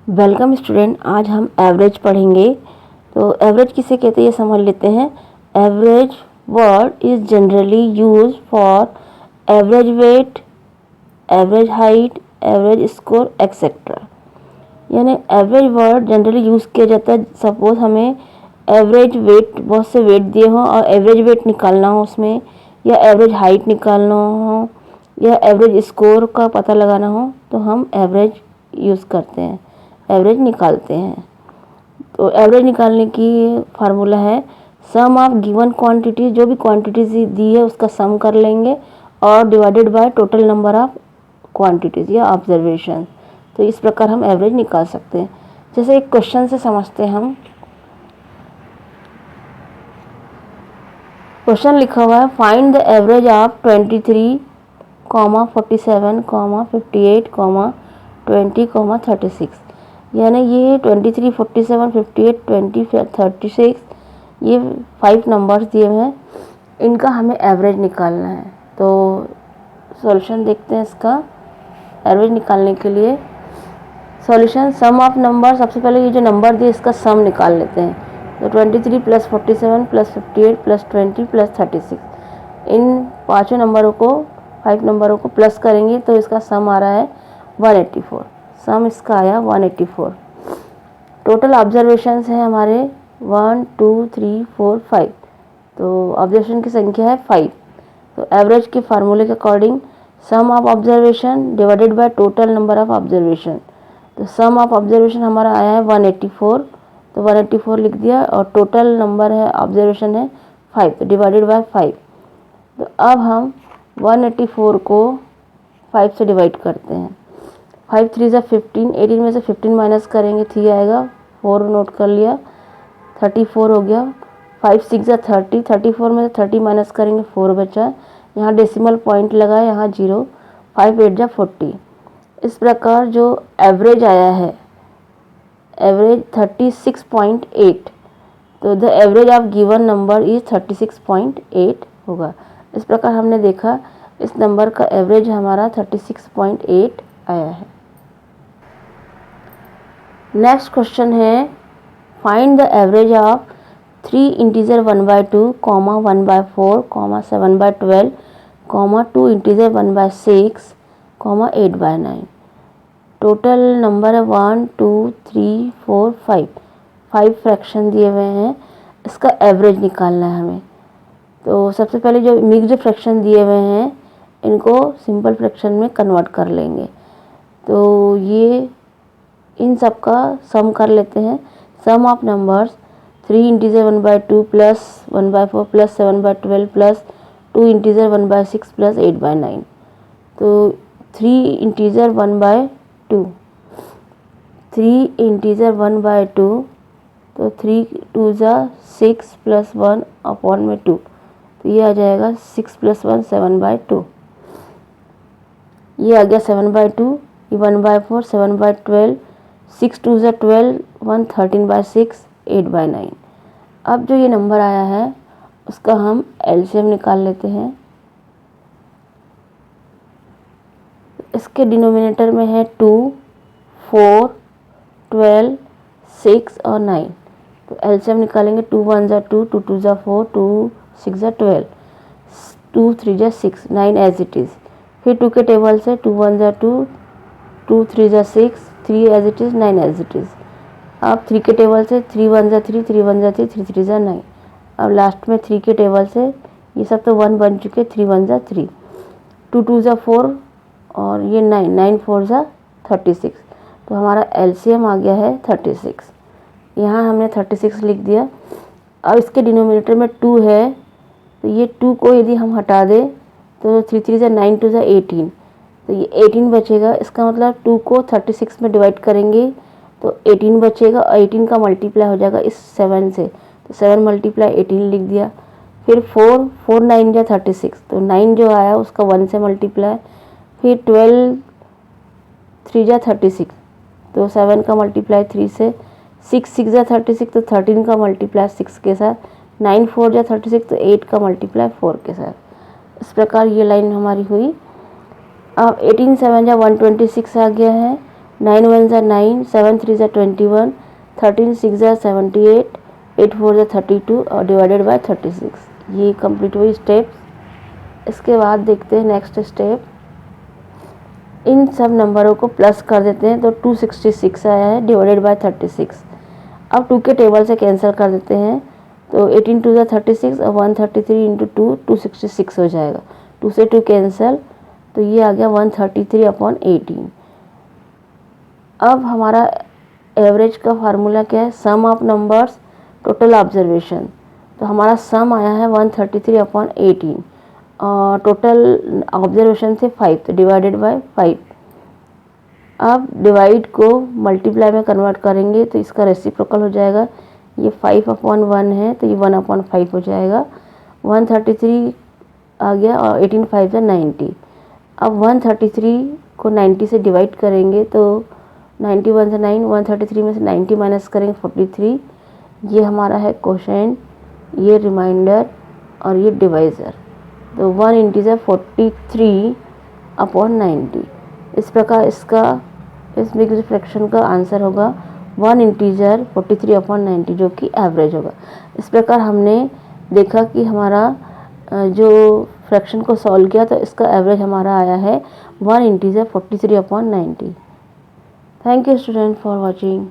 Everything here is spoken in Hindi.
वेलकम स्टूडेंट, आज हम एवरेज पढ़ेंगे। तो एवरेज किसे कहते हैं ये समझ लेते हैं। Average word is generally use for average weight, average height, average score etcetera. यानी एवरेज वर्ड जनरली यूज़ किया जाता है। सपोज हमें एवरेज वेट, बहुत से वेट दिए हों और एवरेज वेट निकालना हो उसमें, या एवरेज हाइट निकालना हो, या एवरेज स्कोर का पता लगाना हो, तो हम एवरेज यूज़ करते हैं, एवरेज निकालते हैं। तो एवरेज निकालने की फार्मूला है सम ऑफ गिवन क्वांटिटी, जो भी क्वांटिटीज दी है उसका सम कर लेंगे और divided by total number of quantities या ऑब्जर्वेशन। तो इस प्रकार हम एवरेज निकाल सकते हैं। जैसे एक क्वेश्चन से समझते हैं हम। क्वेश्चन लिखा हुआ है फाइंड द एवरेज ऑफ 23, 47, 58, 20, 36। यानी ये 23, 47, 58, 20, 36 ये 5 नंबर्स दिए हुए हैं, इनका हमें एवरेज निकालना है। तो सॉल्यूशन देखते हैं इसका। एवरेज निकालने के लिए सॉल्यूशन सम ऑफ नंबर, सबसे पहले ये जो नंबर दिए इसका सम निकाल लेते हैं। तो 23 प्लस 47 प्लस 58 प्लस 20 प्लस 36, इन पाँचों नंबरों को, 5 नंबरों को प्लस करेंगे तो इसका सम आ रहा है 184। सम इसका आया 184। टोटल ऑब्जर्वेशंस हैं हमारे 1 2 3 4 5। तो ऑब्जर्वेशन की संख्या है 5। तो एवरेज के फार्मूले के according sum of observation divided by total number of observation. तो सम ऑफ ऑब्जर्वेशन हमारा आया है 184, तो 184 लिख दिया, और टोटल नंबर है ऑब्जर्वेशन है 5, तो डिवाइडेड बाय 5। तो अब हम 184 को 5 से डिवाइड करते हैं। 5 3 ज़ा 15, 18 में से 15 माइनस करेंगे 3 आएगा, 4 नोट कर लिया, 34 हो गया। 5 6 ज़ा 30, 34 में से 30 माइनस करेंगे 4 बचा, यहाँ डेसिमल पॉइंट लगा, यहाँ 0। 5 8 ज़ा 40। इस प्रकार जो एवरेज आया है, एवरेज 36.8। तो the average of given number is 36.8 होगा। इस प्रकार हमने देखा इस नंबर का एवरेज हमारा 36.8 आया है। नेक्स्ट क्वेश्चन है find the average of 3 integer 1/2, 1/4, 7/12, 2 integer 1/6, 8/9। Total number है 1 2 3 4 5। 5 फ्रैक्शन दिए हुए हैं, इसका एवरेज निकालना है हमें। तो सबसे पहले जो मिक्स्ड फ्रैक्शन दिए हुए हैं इनको सिंपल फ्रैक्शन में कन्वर्ट कर लेंगे। तो ये इन सब का सम कर लेते हैं। Sum of numbers 3 integer 1/2 plus 1/4 plus 7/12 plus 2 integer 1/6 plus 8/9। तो 3 इंटीजर 1/2, 3 इंटीजर 1/2, तो 3 2 ज़ा 6 प्लस 1 अपॉन में 2, तो ये आ जाएगा 6 प्लस 1 7/2। ये आ गया 7/2, ये 1/4, 7/12, 6 2 ज़ा 12, 1 13/6, 8/9। अब जो ये नंबर आया है उसका हम एलसीएम निकाल लेते हैं। इसके डिनोमिनेटर में है 2, 4, 12, 6 और 9। तो एलसीएम निकालेंगे। 2 1 ज़ा 2, 2 2 ज़ा 4, 2 6 ज़ा 12, 2 3 ज़ा 6, 9 एज इट इज़। फिर 2 के टेबल से 2 1 ज़ा 2, 2 3 ज़ा 6, 3 as it is, 9 as it is. अब 3 के टेबल से 3 1 ज़ा 3, 3 1 ज़ा 3, 3 3 ज़ा 9। अब लास्ट में 3 के टेबल से ये सब तो 1 बन चुके, 3 1 ज़ा 3, 2 2 ज़ा 4 और ये 9, 9 4 ज़ा 36। तो हमारा एलसीएम आ गया है 36। यहाँ हमने 36 लिख दिया। अब इसके डिनोमिनेटर में 2 है, तो ये 2 को यदि हम हटा दें तो 3 3 ज़ा 9, 2 ज़ा 18, तो ये 18 बचेगा। इसका मतलब 2 को 36 में डिवाइड करेंगे तो 18 बचेगा, और 18 का मल्टीप्लाई हो जाएगा इस 7 से, तो 7 × 18 लिख दिया। फिर 4 4 9 ज़ा 36, तो 9 जो आया उसका 1 से मल्टीप्लाई। फिर 12 3 ज़ा 36, तो 7 का मल्टीप्लाई 3 से। 6 6 ज़ा 36, तो 13 का मल्टीप्लाई 6 के साथ। 9 4 ज़ा 36, तो 8 का मल्टीप्लाई 4 के साथ। इस प्रकार ये लाइन हमारी हुई। अब 18 7 ज़ा 126 आ गया है, 9 1 are 9, 7 3 are 21, 13 6 are 78, 8 4 are 32 और डिवाइडेड बाय 36। ये कंप्लीट हुई स्टेप्स। इसके बाद देखते हैं नेक्स्ट स्टेप। इन सब नंबरों को प्लस कर देते हैं तो 266 आया है डिवाइडेड बाय 36। अब 2 के टेबल से कैंसिल कर देते हैं तो 18 2 36 और 133 इंटू 2 266 हो जाएगा। 2 से 2 कैंसिल तो ये आ गया 133/18। अब हमारा एवरेज का फार्मूला क्या है, सम ऑफ नंबर्स टोटल ऑब्जर्वेशन। तो हमारा सम आया है 133/18 और टोटल ऑब्जर्वेशन से 5 तो डिवाइडेड बाय 5। अब डिवाइड को मल्टीप्लाई में कन्वर्ट करेंगे तो इसका रेसिप्रोकल हो जाएगा। ये 5/1 है तो ये 1/5 हो जाएगा। 133 आ गया और 18 5 है 90। अब 133 को 90 से डिवाइड करेंगे तो 91 से 9, 133 में से 90 माइनस करेंगे 43। ये हमारा है कोशेंट, ये रिमाइंडर और ये डिवाइज़र। तो 1 इंटीजर 43/90। इस प्रकार इसका इस मिक्स्ड फ्रैक्शन का आंसर होगा 1 इंटीजर 43/90 जो कि एवरेज होगा। इस प्रकार हमने देखा कि हमारा जो फ्रैक्शन को सॉल्व किया तो इसका एवरेज हमारा आया है 1 integer 43/90। Thank you student for watching.